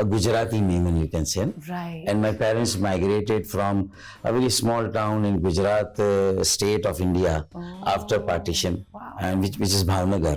a Gujarati name, you can say. Right. And my parents migrated from a very small town in Gujarat state of India after partition, and which is Bhavnagar.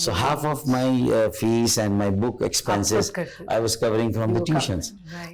so half of my fees and my book expenses I was covering from the tuitions,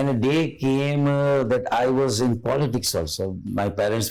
And a day came that I was in politics also. My parents,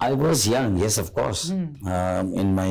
I was young, yes, of course. In my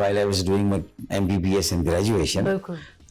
while I was doing my MBBS and graduation,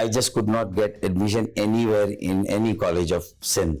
I just could not get admission anywhere in any college of Sindh.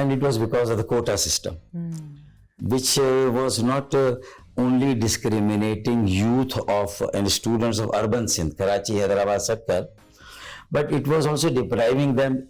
and it was because of the quota system, which was not only discriminating youth of and students of urban Sindh, Karachi, Hyderabad, Sattar, but it was also depriving them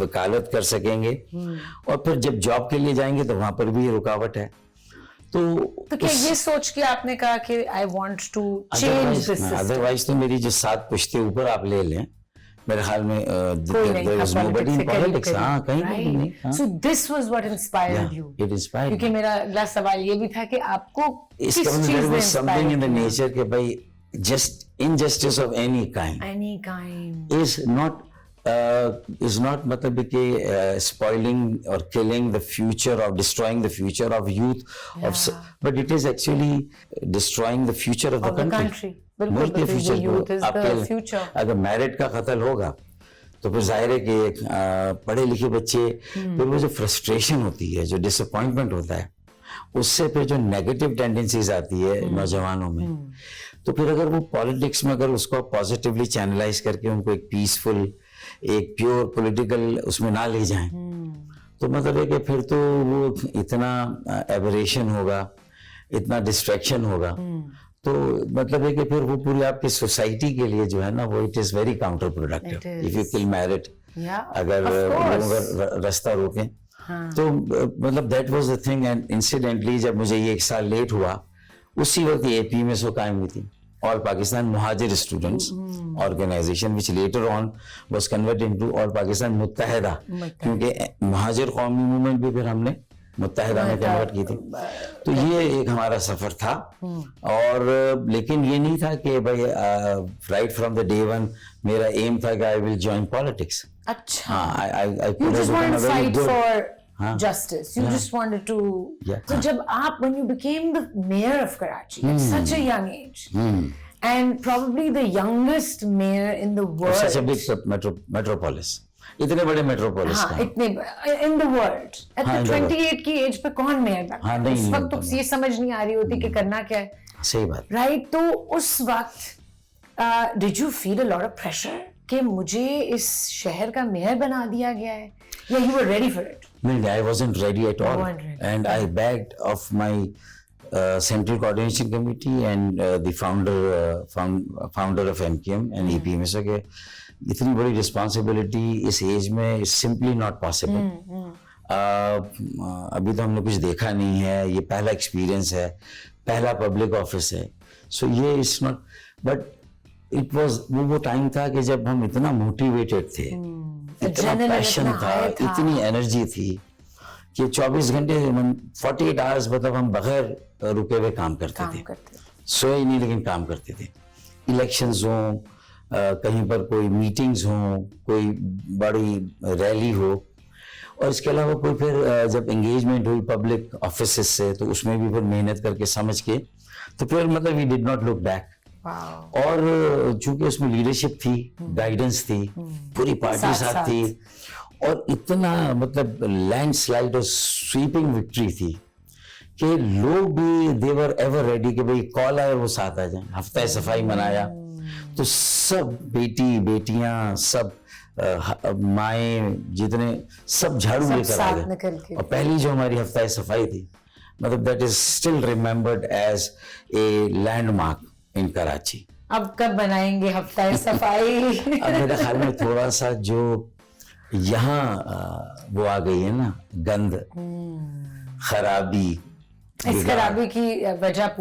وکالت کر سکیں گے, اور پھر جب job کے لیے جائیں گے تو وہاں پر بھی رکاوٹ ہے. تو کیا یہ سوچ کے آپ نے کہا کہ I want to change this system؟ Otherwise تو میری جو 7 پشتے اوپر آپ لے لیں, میرے خیال میں there was nobody in politics. ہاں کہیں نہیں. So this was what inspired you. It inspired me. کیونکہ میرا اگلا سوال یہ بھی تھا کہ آپ کو اس کس کا مطلب چیز there نے was something in the inspire nature کہ بھائی just injustice of any kind any kind is not مطلب کہ spoiling or killing the future or destroying the future of youth, but it is actually destroying the future of the country. ملک کے future. اگر merit کا قتل ہوگا تو پھر ظاہر ہے کہ پڑھے لکھے بچے, پھر وہ جو فرسٹریشن ہوتی ہے, جو ڈس اپوائنٹمنٹ ہوتا ہے, اس سے پھر جو نیگیٹو ٹینڈنسیز آتی ہے نوجوانوں میں, تو پھر اگر وہ پالیٹکس میں اگر اس کو پازیٹیولی چینلائز کر کے ان کو ایک پیسفل, ایک پیور پولیٹیکل اس میں نہ لے جائیں, تو مطلب ہے کہ پھر تو وہ اتنا ایبریشن ہوگا, اتنا ڈسٹریکشن ہوگا, تو مطلب ہے کہ پھر وہ پوری آپ کی سوسائٹی کے لیے جو ہے نا وہ it is very counter productive if you کل میرٹ. اگر لوگ راستہ روکیں تو مطلب that was the thing. And incidentally جب مجھے یہ 1 سال لیٹ ہوا, اسی وقت اے پی میں سو قائم ہوئی تھی all Pakistan Mohajir students organisation which later on was converted into all Pakistan Muttahida, کیونکہ مہاجر قومی موومنٹ بھی پھر ہم نے متحدہ میں کنورٹ کی تھی. تو یہ ایک ہمارا سفر تھا, اور لیکن یہ نہیں تھا کہ بھائی right from the day one میرا ایم تھا کہ آئی ول جوائن پالیٹکس. اچھا, you just wanted to fight for justice. You just wanted to. So جب آپ when you became the mayor of Karachi at such a young age, and probably the youngest mayor in the world. Such a big metropolis. اتنے بڑے میٹروپولس کا اتنے in the world at the 28 کی age پہ کون mayor بنا, اس وقت تو یہ سمجھ نہیں آ رہی ہوتی کہ کرنا کیا ہے. صحیح بات, رائٹ. تو اس وقت did you feel a lot of pressure کہ مجھے اس شہر کا میئر بنا دیا گیا ہے, یا you were ready for it? No, I wasn't ready at all. And I begged of my Central Coordination Committee and the founder of MKM and EPM کہ اتنی بڑی رسپانسبلٹی اس ایج میں از سمپلی ناٹ پاسبل. ابھی تو ہم نے کچھ دیکھا نہیں ہے, یہ پہلا ایکسپیرئنس ہے, پہلا پبلک آفس ہے, سو یہ it's not, but it was وہ ٹائم تھا کہ جب ہم اتنا موٹیویٹڈ تھے, اتنا پیشن تھا, اتنی انرجی تھی کہ 24 گھنٹے 48 آورس مطلب ہم بغیر رکے ہوئے کام کرتے تھے, سوئے نہیں لیکن کام کرتے تھے. الیکشنز ہوں, کہیں پر کوئی میٹنگز ہوں, کوئی بڑی ریلی ہو, اور اس کے علاوہ کوئی پھر جب انگیجمنٹ ہوئی پبلک آفیسز سے تو اس میں بھی پھر محنت کر کے سمجھ کے, تو پھر مطلب وی ڈڈ ناٹ لک بیک. اور چونکہ اس میں لیڈرشپ تھی, گائیڈنس تھی, پوری پارٹی ساتھ تھی, اور اتنا مطلب لینڈ سلائڈ اور سویپنگ وکٹری تھی کہ لوگ بھی دے ور ایور ریڈی کہ بھائی کال آئے وہ ساتھ آ جائیں. ہفتہ صفائی منایا تو سب بیٹی بیٹیاں, سب مائیں جتنے, سب جھاڑو لے کر آ گئے. اور پہلی جو ہماری ہفتہ صفائی تھی مطلب that is still remembered as a landmark in Karachi. اب کب بنائیں گے ہفتہ صفائی؟ اب میرے خیال میں تھوڑا سا جو یہاں وہ آ گئی ہے نا گند, خرابی, اس خرابی کی وجہ